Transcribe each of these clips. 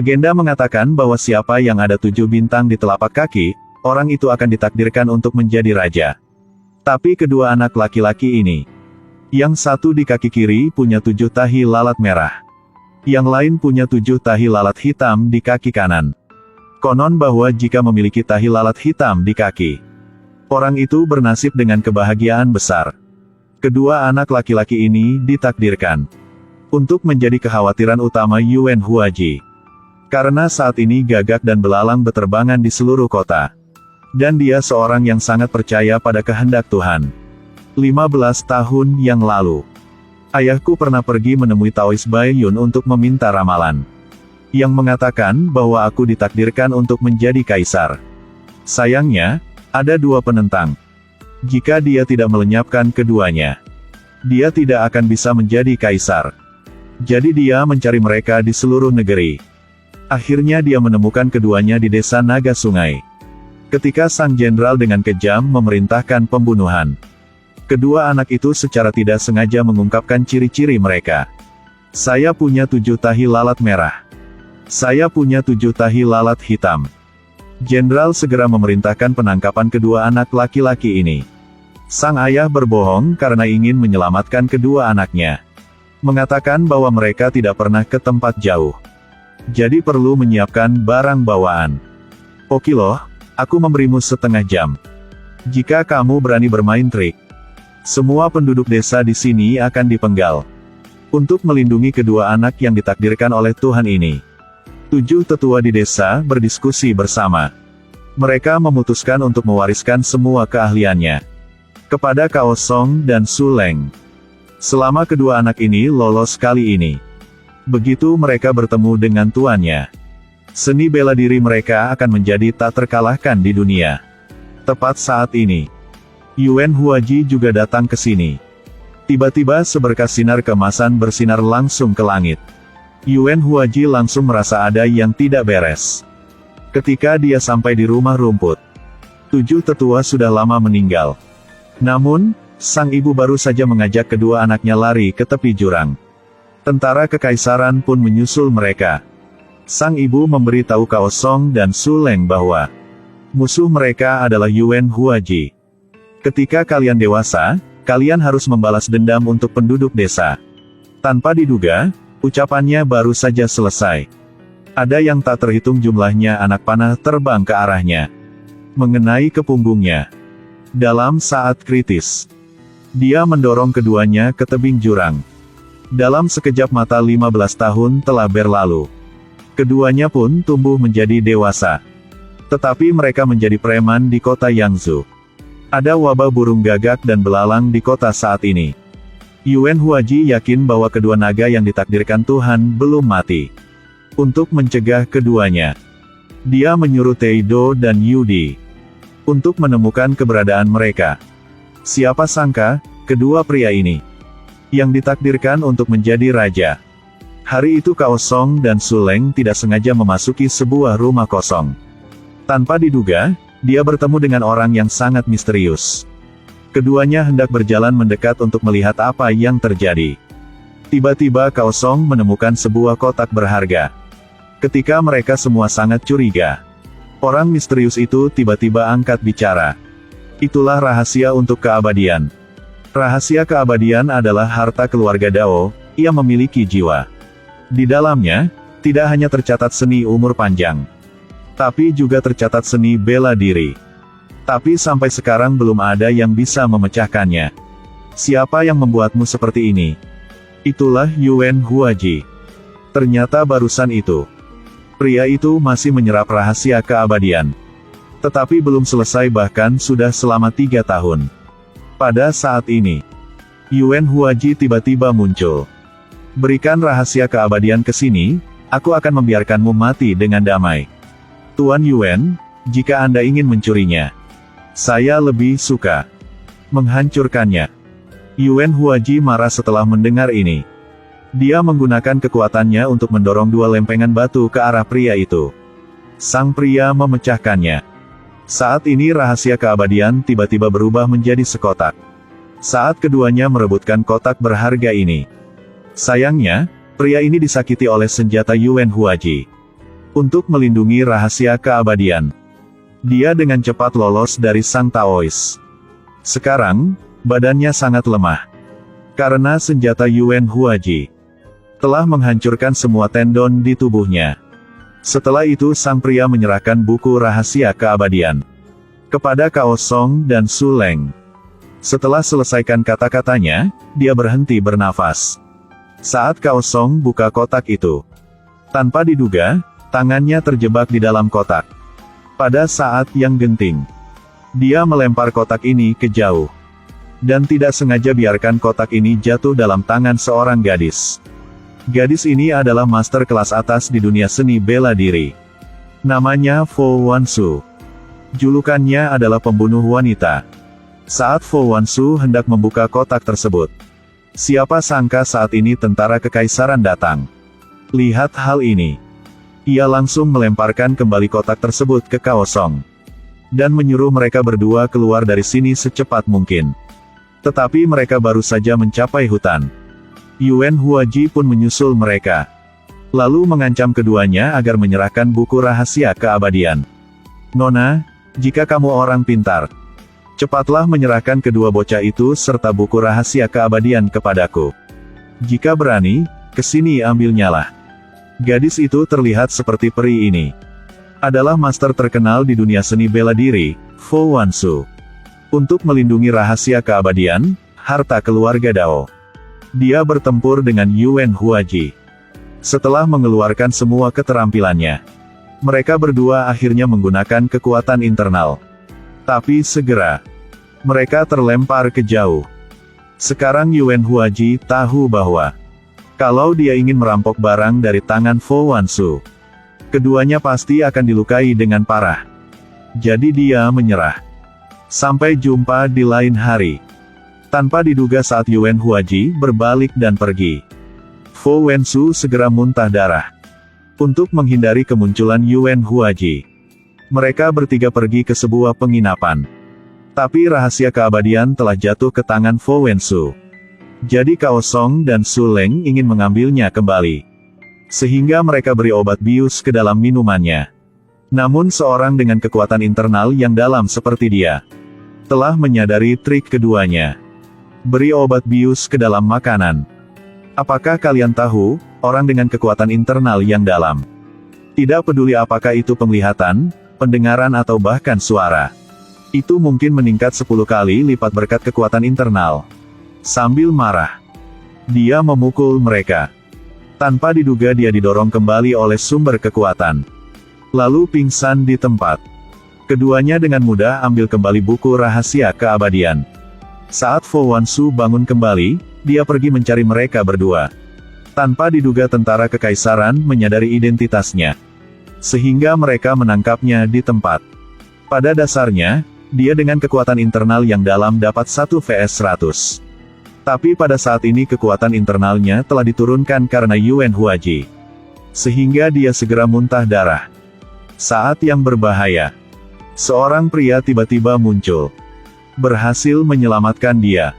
Legenda mengatakan bahwa siapa yang ada 7 bintang di telapak kaki, orang itu akan ditakdirkan untuk menjadi raja. Tapi kedua anak laki-laki ini, yang satu di kaki kiri punya 7 tahi lalat merah. Yang lain punya 7 tahi lalat hitam di kaki kanan. Konon bahwa jika memiliki tahi lalat hitam di kaki, orang itu bernasib dengan kebahagiaan besar. Kedua anak laki-laki ini ditakdirkan untuk menjadi kekhawatiran utama Yuan Huaji. Karena saat ini gagak dan belalang beterbangan di seluruh kota. Dan dia seorang yang sangat percaya pada kehendak Tuhan. 15 tahun yang lalu, ayahku pernah pergi menemui Taoist Baiyun untuk meminta ramalan, yang mengatakan bahwa aku ditakdirkan untuk menjadi kaisar. Sayangnya, ada 2 penentang. Jika dia tidak melenyapkan keduanya, dia tidak akan bisa menjadi kaisar. Jadi dia mencari mereka di seluruh negeri. Akhirnya dia menemukan keduanya di desa Naga Sungai. Ketika sang jenderal dengan kejam memerintahkan pembunuhan, kedua anak itu secara tidak sengaja mengungkapkan ciri-ciri mereka. Saya punya 7 tahi lalat merah. Saya punya 7 tahi lalat hitam. Jenderal segera memerintahkan penangkapan kedua anak laki-laki ini. Sang ayah berbohong karena ingin menyelamatkan kedua anaknya. Mengatakan bahwa mereka tidak pernah ke tempat jauh. Jadi perlu menyiapkan barang bawaan. Oke loh, aku memberimu setengah jam. Jika kamu berani bermain trik, semua penduduk desa di sini akan dipenggal. Untuk melindungi kedua anak yang ditakdirkan oleh Tuhan ini, 7 tetua di desa berdiskusi bersama. Mereka memutuskan untuk mewariskan semua keahliannya kepada Cao Song dan Su Leng. Selama kedua anak ini lolos kali ini, begitu mereka bertemu dengan tuannya, seni bela diri mereka akan menjadi tak terkalahkan di dunia. Tepat saat ini, Yuan Huaji juga datang ke sini. Tiba-tiba seberkas sinar keemasan bersinar langsung ke langit. Yuan Huaji langsung merasa ada yang tidak beres. Ketika dia sampai di rumah rumput, 7 tetua sudah lama meninggal. Namun, sang ibu baru saja mengajak kedua anaknya lari ke tepi jurang. Tentara kekaisaran pun menyusul mereka. Sang ibu memberitahu Cao Song dan Su Leng bahwa musuh mereka adalah Yuan Huaji. Ketika kalian dewasa, kalian harus membalas dendam untuk penduduk desa. Tanpa diduga, ucapannya baru saja selesai. Ada yang tak terhitung jumlahnya anak panah terbang ke arahnya, mengenai ke punggungnya. Dalam saat kritis, dia mendorong keduanya ke tebing jurang. Dalam sekejap mata 15 tahun telah berlalu. Keduanya pun tumbuh menjadi dewasa. Tetapi mereka menjadi preman di kota Yangzhou. Ada wabah burung gagak dan belalang di kota saat ini. Yuan Huaji yakin bahwa kedua naga yang ditakdirkan Tuhan belum mati. Untuk mencegah keduanya, dia menyuruh Teido dan Yudi untuk menemukan keberadaan mereka. Siapa sangka, kedua pria ini yang ditakdirkan untuk menjadi raja. Hari itu Cao Song dan Su Leng tidak sengaja memasuki sebuah rumah kosong. Tanpa diduga, dia bertemu dengan orang yang sangat misterius. Keduanya hendak berjalan mendekat untuk melihat apa yang terjadi. Tiba-tiba Cao Song menemukan sebuah kotak berharga. Ketika mereka semua sangat curiga, orang misterius itu tiba-tiba angkat bicara. Itulah rahasia untuk keabadian. Rahasia keabadian adalah harta keluarga Dao, ia memiliki jiwa. Di dalamnya, tidak hanya tercatat seni umur panjang, tapi juga tercatat seni bela diri. Tapi sampai sekarang belum ada yang bisa memecahkannya. Siapa yang membuatmu seperti ini? Itulah Yuan Huaji. Ternyata barusan itu, pria itu masih menyerap rahasia keabadian. Tetapi belum selesai, bahkan sudah selama 3 tahun. Pada saat ini, Yuan Huaji tiba-tiba muncul. Berikan rahasia keabadian ke sini, aku akan membiarkanmu mati dengan damai. Tuan Yuan, jika Anda ingin mencurinya, saya lebih suka menghancurkannya. Yuan Huaji marah setelah mendengar ini. Dia menggunakan kekuatannya untuk mendorong 2 lempengan batu ke arah pria itu. Sang pria memecahkannya. Saat ini rahasia keabadian tiba-tiba berubah menjadi sekotak. Saat keduanya merebutkan kotak berharga ini, sayangnya, pria ini disakiti oleh senjata Yuan Huaji. untuk melindungi rahasia keabadian. Dia dengan cepat lolos dari Sang Taois. Sekarang, badannya sangat lemah. Karena senjata Yuan Huaji telah menghancurkan semua tendon di tubuhnya. Setelah itu sang pria menyerahkan buku rahasia keabadian kepada Cao Song dan Su Leng. Setelah selesaikan kata-katanya, dia berhenti bernafas. Saat Cao Song buka kotak itu, tanpa diduga, tangannya terjebak di dalam kotak. Pada saat yang genting, dia melempar kotak ini ke jauh. Dan tidak sengaja biarkan kotak ini jatuh dalam tangan seorang gadis. Gadis ini adalah master kelas atas di dunia seni bela diri. Namanya Fo Wansu. Julukannya adalah pembunuh wanita. Saat Fo Wansu hendak membuka kotak tersebut, siapa sangka saat ini tentara kekaisaran datang. Lihat hal ini. Ia langsung melemparkan kembali kotak tersebut ke Cao Song. Dan menyuruh mereka berdua keluar dari sini secepat mungkin. Tetapi mereka baru saja mencapai hutan. Yuan Huaji pun menyusul mereka. Lalu mengancam keduanya agar menyerahkan buku rahasia keabadian. Nona, jika kamu orang pintar, cepatlah menyerahkan kedua bocah itu serta buku rahasia keabadian kepadaku. Jika berani, kesini ambilnyalah. Gadis itu terlihat seperti peri ini. Adalah master terkenal di dunia seni bela diri, Fo Wansu. Untuk melindungi rahasia keabadian, harta keluarga Dao. Dia bertempur dengan Yuan Huaji. Setelah mengeluarkan semua keterampilannya, mereka berdua akhirnya menggunakan kekuatan internal. Tapi segera, mereka terlempar ke jauh. Sekarang Yuan Huaji tahu bahwa, kalau dia ingin merampok barang dari tangan Fo Wansu, keduanya pasti akan dilukai dengan parah. Jadi dia menyerah. Sampai jumpa di lain hari. Tanpa diduga saat Yuan Huaji berbalik dan pergi, Fo Wansu segera muntah darah. Untuk menghindari kemunculan Yuan Huaji, mereka bertiga pergi ke sebuah penginapan. Tapi rahasia keabadian telah jatuh ke tangan Fo Wansu. Jadi Cao Song dan Su Leng ingin mengambilnya kembali. Sehingga mereka beri obat bius ke dalam minumannya. Namun seorang dengan kekuatan internal yang dalam seperti dia, telah menyadari trik keduanya. Beri obat bius ke dalam makanan. Apakah kalian tahu, orang dengan kekuatan internal yang dalam, tidak peduli apakah itu penglihatan, pendengaran atau bahkan suara, itu mungkin meningkat 10 kali lipat berkat kekuatan internal. Sambil marah, dia memukul mereka. Tanpa diduga dia didorong kembali oleh sumber kekuatan. Lalu pingsan di tempat. Keduanya dengan mudah ambil kembali buku rahasia keabadian. Saat Fo Wansu bangun kembali, dia pergi mencari mereka berdua. Tanpa diduga tentara kekaisaran menyadari identitasnya. Sehingga mereka menangkapnya di tempat. Pada dasarnya, dia dengan kekuatan internal yang dalam dapat 1 vs 100. Tapi pada saat ini kekuatan internalnya telah diturunkan karena Yuan Huaji. Sehingga dia segera muntah darah. Saat yang berbahaya, seorang pria tiba-tiba muncul. Berhasil menyelamatkan dia.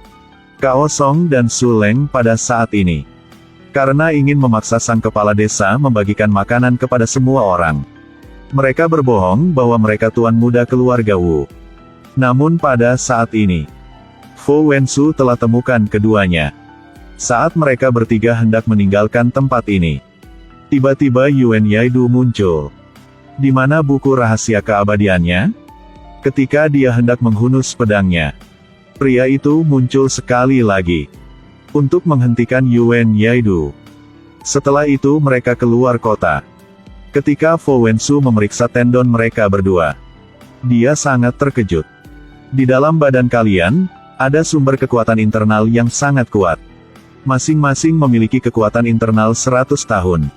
Cao Song dan Su Leng pada saat ini, karena ingin memaksa sang kepala desa membagikan makanan kepada semua orang. Mereka berbohong bahwa mereka tuan muda keluarga Wu. Namun pada saat ini, Fo Wansu telah temukan keduanya. Saat mereka bertiga hendak meninggalkan tempat ini, tiba-tiba Yuan Yaidu muncul. Di mana buku rahasia keabadiannya? Ketika dia hendak menghunus pedangnya, pria itu muncul sekali lagi untuk menghentikan Yuan Yaidu. Setelah itu mereka keluar kota. Ketika Fo Wansu memeriksa tendon mereka berdua, dia sangat terkejut. Di dalam badan kalian, ada sumber kekuatan internal yang sangat kuat. Masing-masing memiliki kekuatan internal 100 tahun.